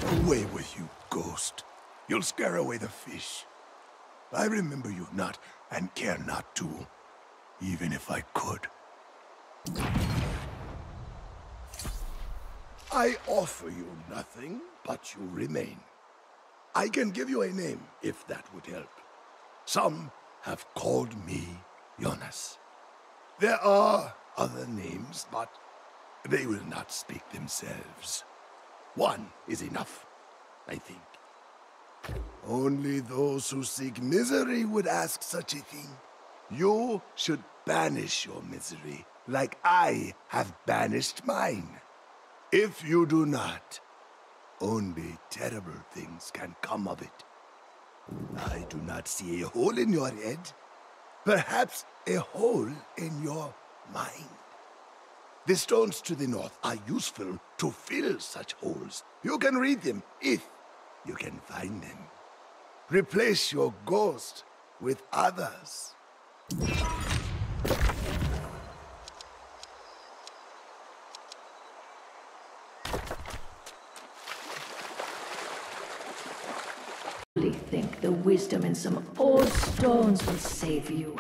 Away with you, ghost. You'll scare away the fish. I remember you not, and care not to, even if I could. I offer you nothing, but you remain. I can give you a name, if that would help. Some have called me Jonas. There are other names, but they will not speak themselves. One is enough, I think. Only those who seek misery would ask such a thing. You should banish your misery, like I have banished mine. If you do not, only terrible things can come of it. I do not see a hole in your head. Perhaps a hole in your mind. The stones to the north are useful to fill such holes. You can read them if you can find them. Replace your ghost with others. I think the wisdom in some old stones will save you.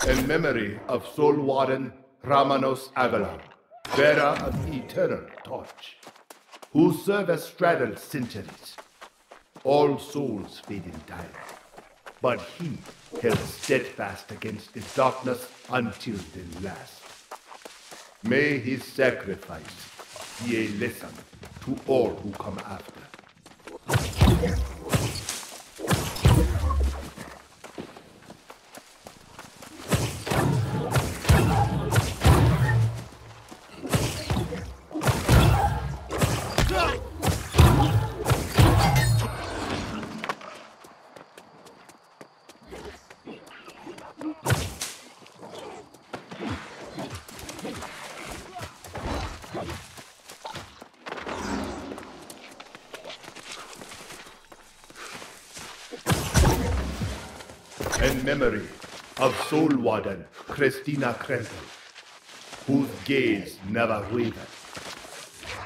In memory of Soul Warden Ramanos Avalon, bearer of the eternal torch, whose service straddled centuries. All souls fade in time, but he held steadfast against the darkness until the last. May his sacrifice be a lesson to all who come after. In memory of Soul Warden Christina Krentel, whose gaze never wavered.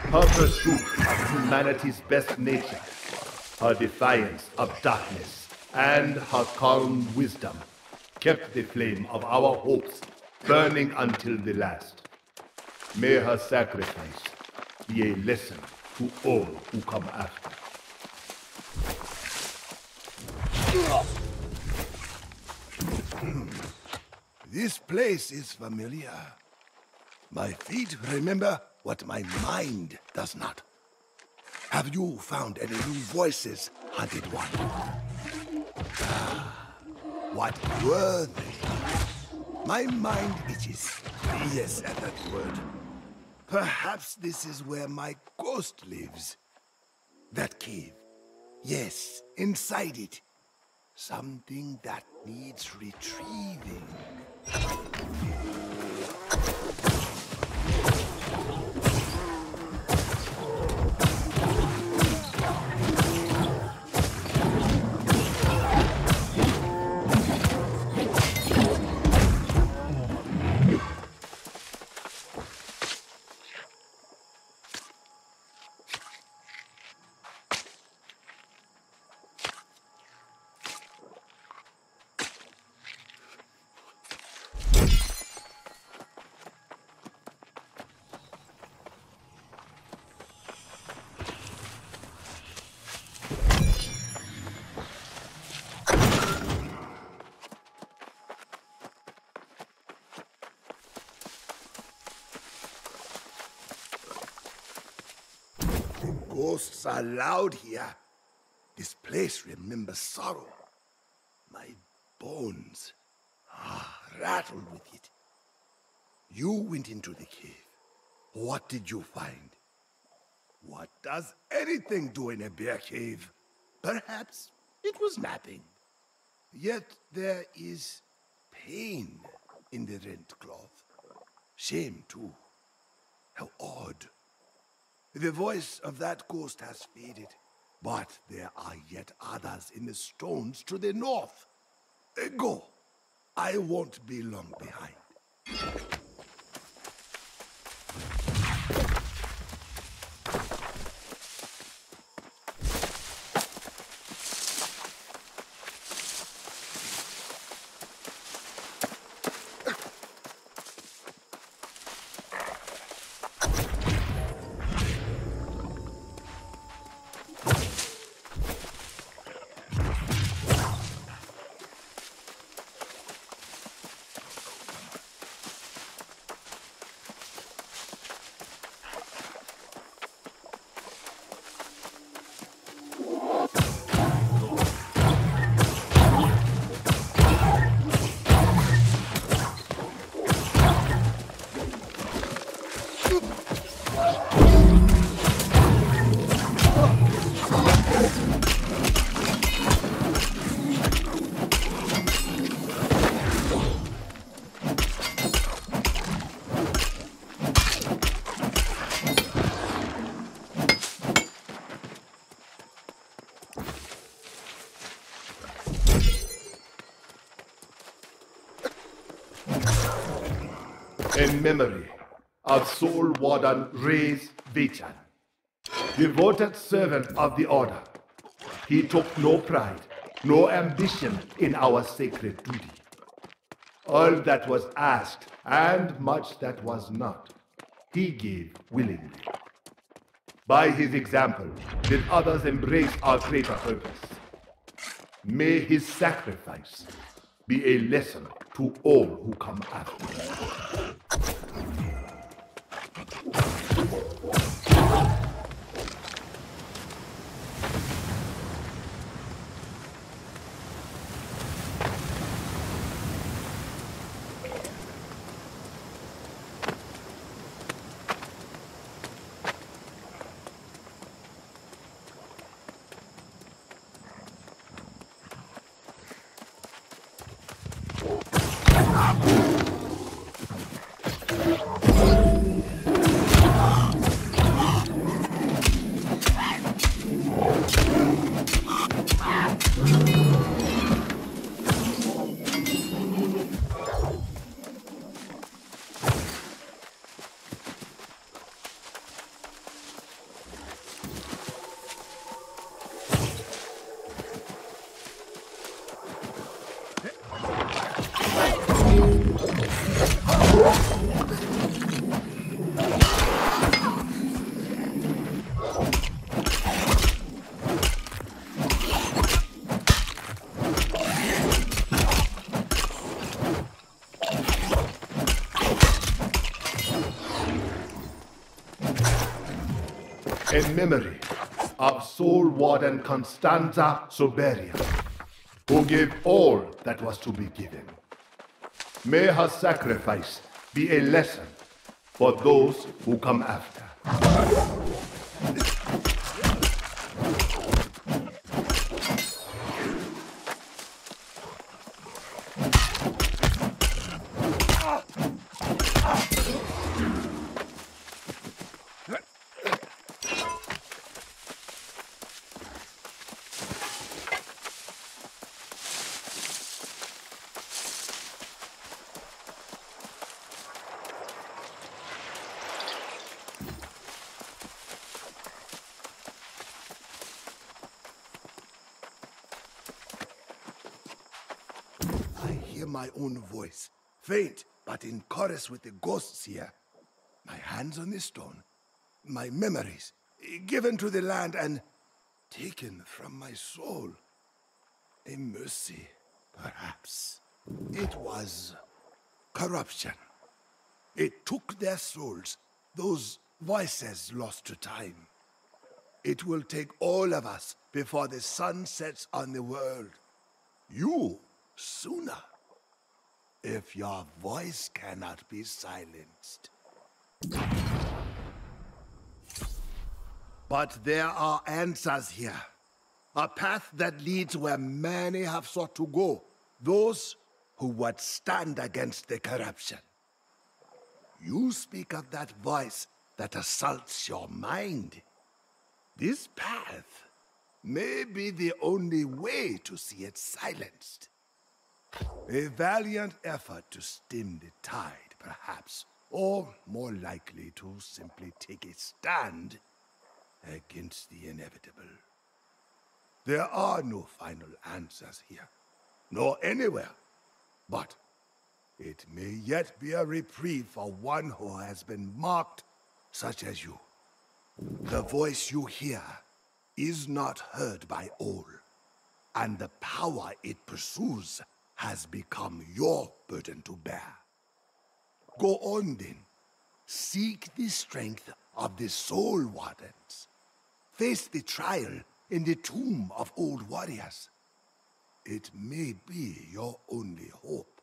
Her pursuit of humanity's best nature, her defiance of darkness, and her calm wisdom kept the flame of our hopes burning until the last. May her sacrifice be a lesson to all who come after. This place is familiar. My feet remember what my mind does not. Have you found any new voices, Hunted One? What were they? My mind itches. Yes, at that word. Perhaps this is where my ghost lives. That cave. Yes, inside it. Something that needs retrieving. Ghosts are loud here. This place remembers sorrow. My bones rattled with it. You went into the cave. What did you find? What does anything do in a bear cave? Perhaps it was napping. Yet there is pain in the rent cloth. Shame, too. How odd. The voice of that ghost has faded, but there are yet others in the stones to the north. Go. I won't be long behind. In memory of Soul Warden Reyes Vichan, devoted servant of the Order. He took no pride, no ambition in our sacred duty. All that was asked, and much that was not, he gave willingly. By his example, did others embrace our greater purpose. May his sacrifice be a lesson to all who come after. In memory of Soul Warden Constanza Soberia, who gave all that was to be given. May her sacrifice be a lesson for those who come after. My own voice, faint but in chorus with the ghosts here. My hands on the stone, my memories given to the land and taken from my soul. A mercy, perhaps. It was corruption. It took their souls, those voices lost to time. It will take all of us before the sun sets on the world. You sooner, if your voice cannot be silenced. But there are answers here. A path that leads where many have sought to go. Those who would stand against the corruption. You speak of that voice that assaults your mind. This path may be the only way to see it silenced. A valiant effort to stem the tide, perhaps, or more likely to simply take a stand against the inevitable. There are no final answers here, nor anywhere, but it may yet be a reprieve for one who has been marked, such as you. The voice you hear is not heard by all, and the power it pursues has become your burden to bear. Go on then. Seek the strength of the Soul Wardens. Face the trial in the tomb of old warriors. It may be your only hope.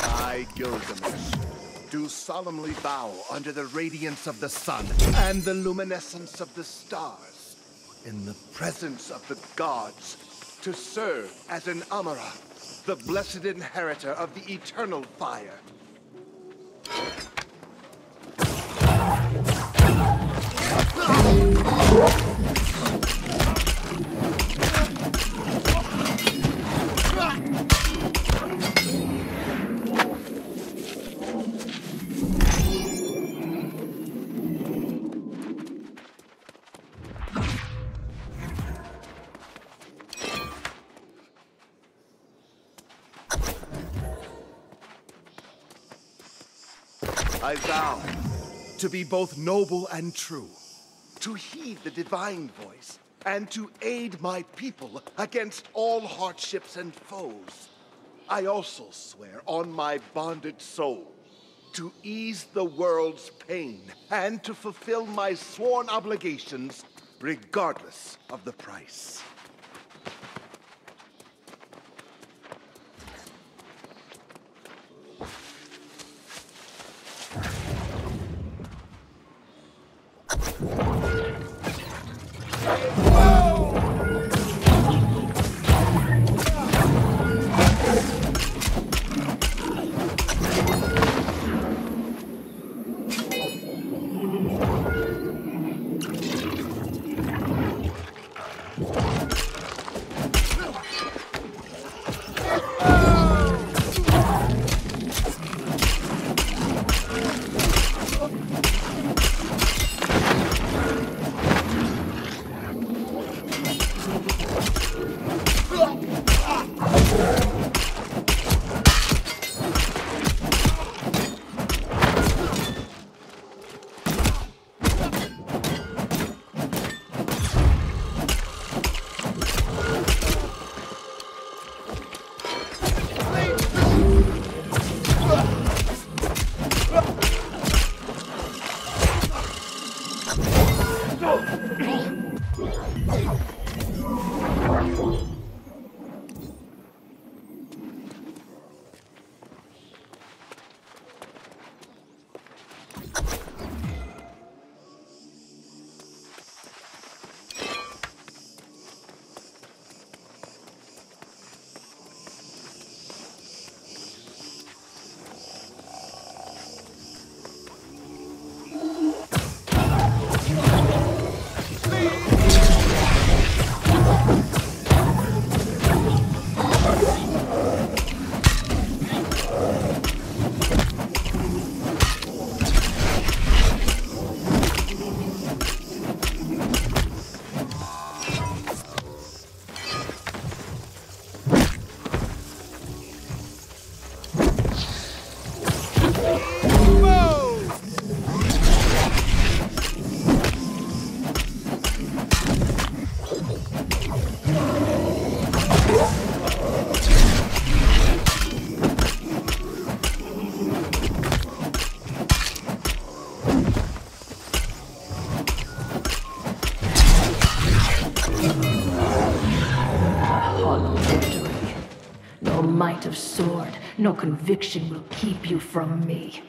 I, Gilgamesh, do solemnly bow under the radiance of the sun and the luminescence of the stars, in the presence of the gods, to serve as an Amara, the blessed inheritor of the eternal fire. I vow to be both noble and true, to heed the divine voice, and to aid my people against all hardships and foes. I also swear on my bonded soul to ease the world's pain and to fulfill my sworn obligations regardless of the price. Hollow victory. No might of sword, no conviction will keep you from me.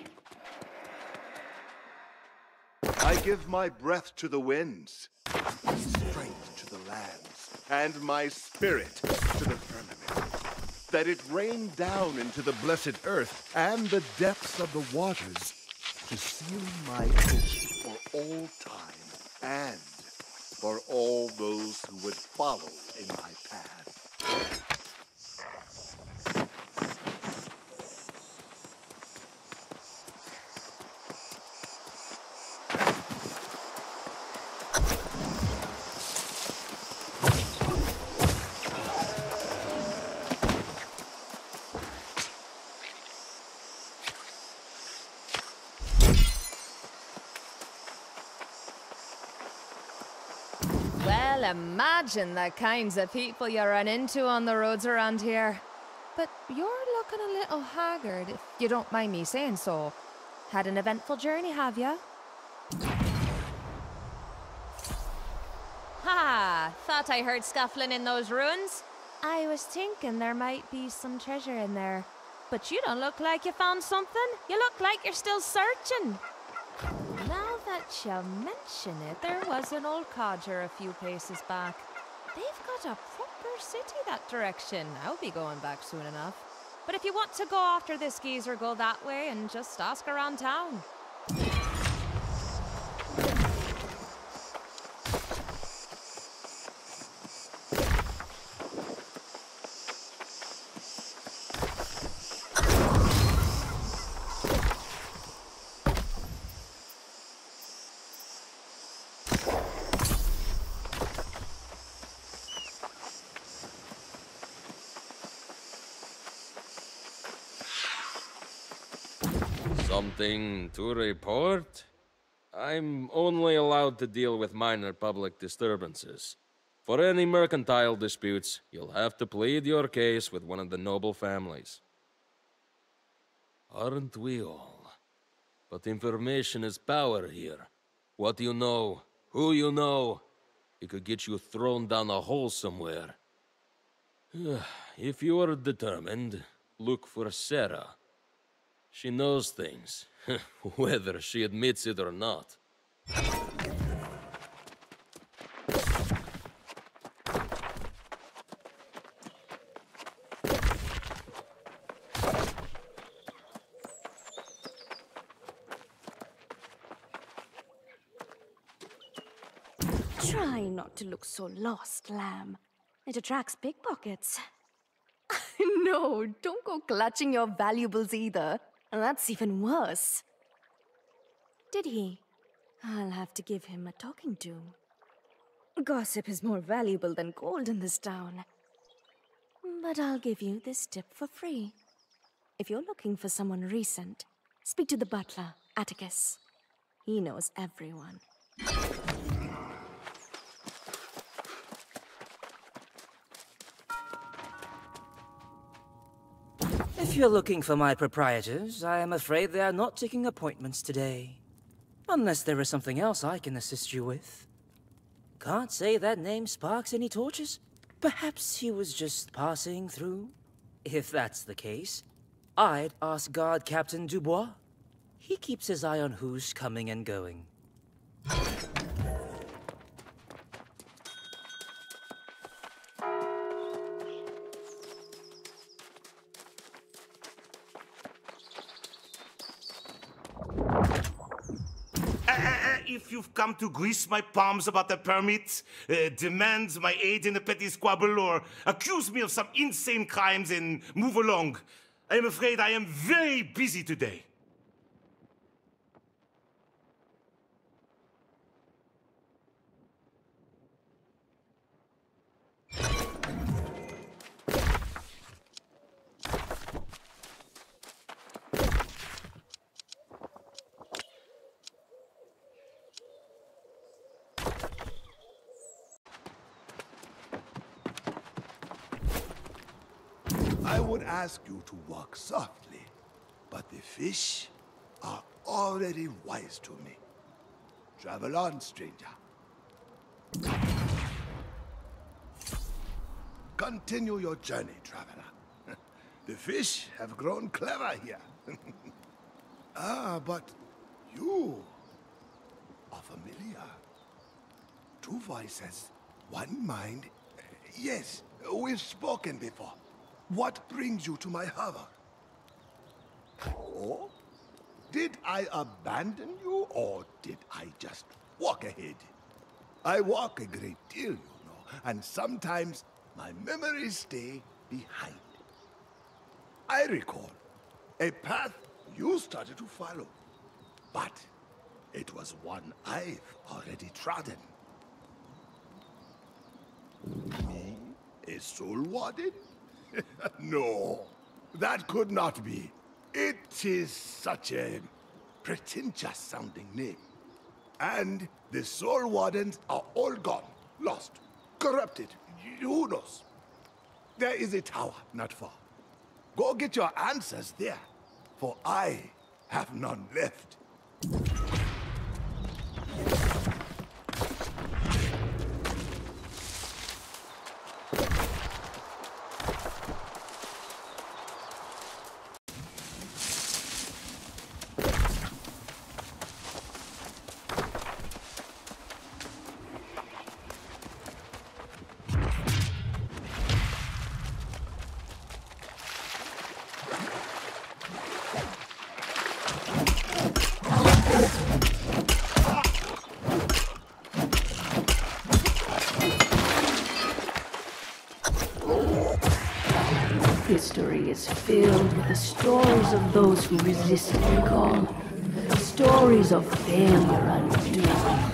I give my breath to the winds, strength to the lands, and my spirit to the firmament, that it rain down into the blessed earth and the depths of the waters to seal my oath for all time and for all those who would follow in my path. Well, imagine the kinds of people you run into on the roads around here. But you're looking a little haggard, if you don't mind me saying so. Had an eventful journey, have you? Ha! Thought I heard scuffling in those ruins. I was thinking there might be some treasure in there. But you don't look like you found something. You look like you're still searching. Now that you mention it, there was an old codger a few places back. They've got a proper city that direction. I'll be going back soon enough. But if you want to go after this geezer, go that way and just ask around town. Something to report? I'm only allowed to deal with minor public disturbances. For any mercantile disputes, you'll have to plead your case with one of the noble families. Aren't we all? But information is power here. What you know, who you know, it could get you thrown down a hole somewhere. If you are determined, look for Sarah. She knows things, whether she admits it or not. Try not to look so lost, Lamb. It attracts pickpockets. No, don't go clutching your valuables either. That's even worse. Did he? I'll have to give him a talking to. Gossip is more valuable than gold in this town. But I'll give you this tip for free. If you're looking for someone recent, speak to the butler, Atticus. He knows everyone. If you're looking for my proprietors, I am afraid they are not taking appointments today. Unless there is something else I can assist you with. Can't say that name sparks any torches. Perhaps he was just passing through. If that's the case, I'd ask Guard Captain Dubois. He keeps his eye on who's coming and going. If you've come to grease my palms about the permit, demand my aid in a petty squabble, or accuse me of some insane crimes and move along, I am afraid I am very busy today. would ask you to walk softly, but the fish are already wise to me. Travel on, stranger. Continue your journey, traveler. The fish have grown clever here. But you are familiar. Two voices, one mind. Yes, we've spoken before. What brings you to my harbor? Oh? Did I abandon you, or did I just walk ahead? I walk a great deal, you know, and sometimes my memories stay behind. I recall a path you started to follow, but it was one I've already trodden. Me? A soul warden? No, that could not be. It is such a pretentious-sounding name. And the soul wardens are all gone, lost, corrupted. Who knows? There is a tower not far. Go get your answers there, for I have none left. History is filled with the stories of those who resisted the call. Stories of failure and doom.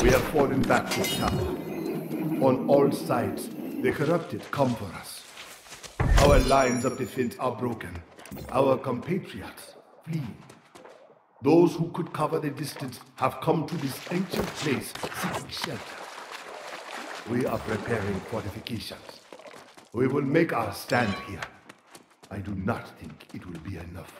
We have fallen back to tower. On all sides, the corrupted come for us. Our lines of defense are broken. Our compatriots flee. Those who could cover the distance have come to this ancient place seeking shelter. We are preparing fortifications. We will make our stand here. I do not think it will be enough.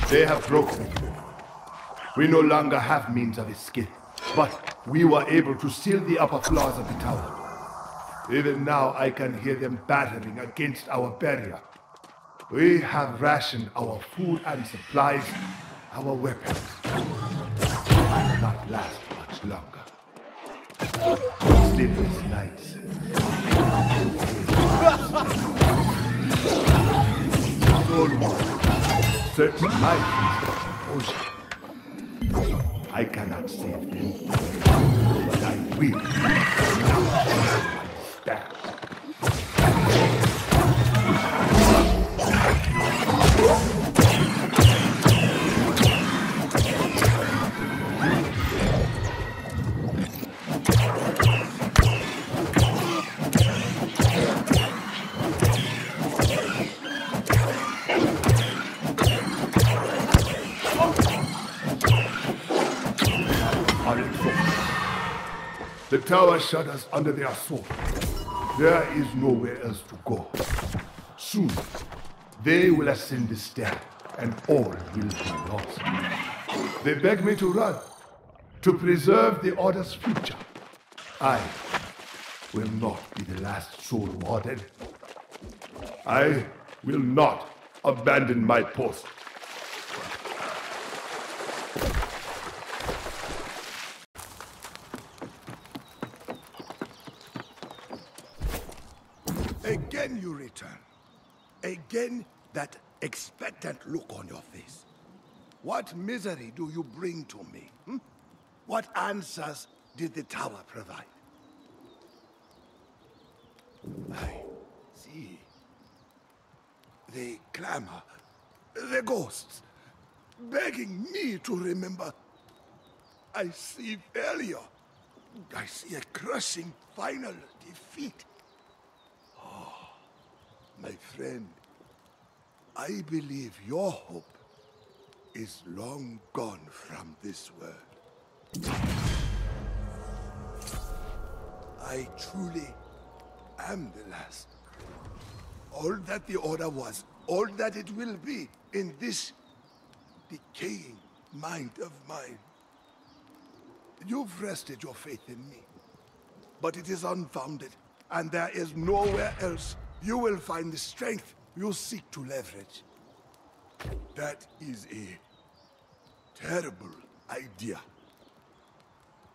They have broken. We no longer have means of escape, but we were able to seal the upper floors of the tower. Even now, I can hear them battering against our barrier. We have rationed our food and supplies, our weapons. It will not last much longer. Sleepless nights. Certain items of ocean. I cannot save them, but I will. Stand. The tower shudders under their assault. There is nowhere else to go. Soon, they will ascend the stair, and all will be lost. They beg me to run, to preserve the Order's future. I will not be the last Soul Warden. I will not abandon my post. Again you return. Again that expectant look on your face. What misery do you bring to me? What answers did the tower provide? I see. They clamor, the ghosts, begging me to remember. I see failure. I see a crushing final defeat. My friend, I believe your hope is long gone from this world. I truly am the last. All that the Order was, all that it will be in this decaying mind of mine. You've rested your faith in me, but it is unfounded, and there is nowhere else you will find the strength you seek to leverage. That is a terrible idea.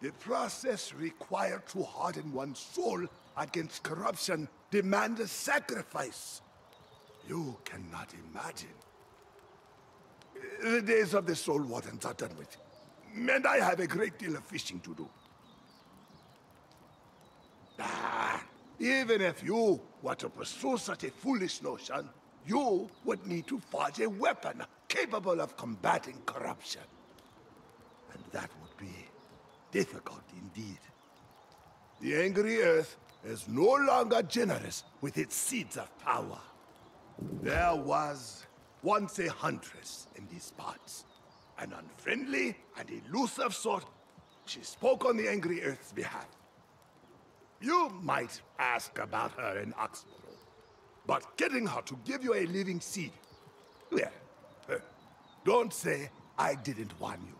The process required to harden one's soul against corruption demands a sacrifice. You cannot imagine. The days of the Soul Wardens are done with, and I have a great deal of fishing to do. Even if you were to pursue such a foolish notion, you would need to forge a weapon capable of combating corruption. And that would be difficult indeed. The Angry Earth is no longer generous with its seeds of power. There was once a huntress in these parts, an unfriendly and elusive sort. She spoke on the Angry Earth's behalf. You might ask about her in Oxborough, but getting her to give you a living seed, well, don't say I didn't warn you.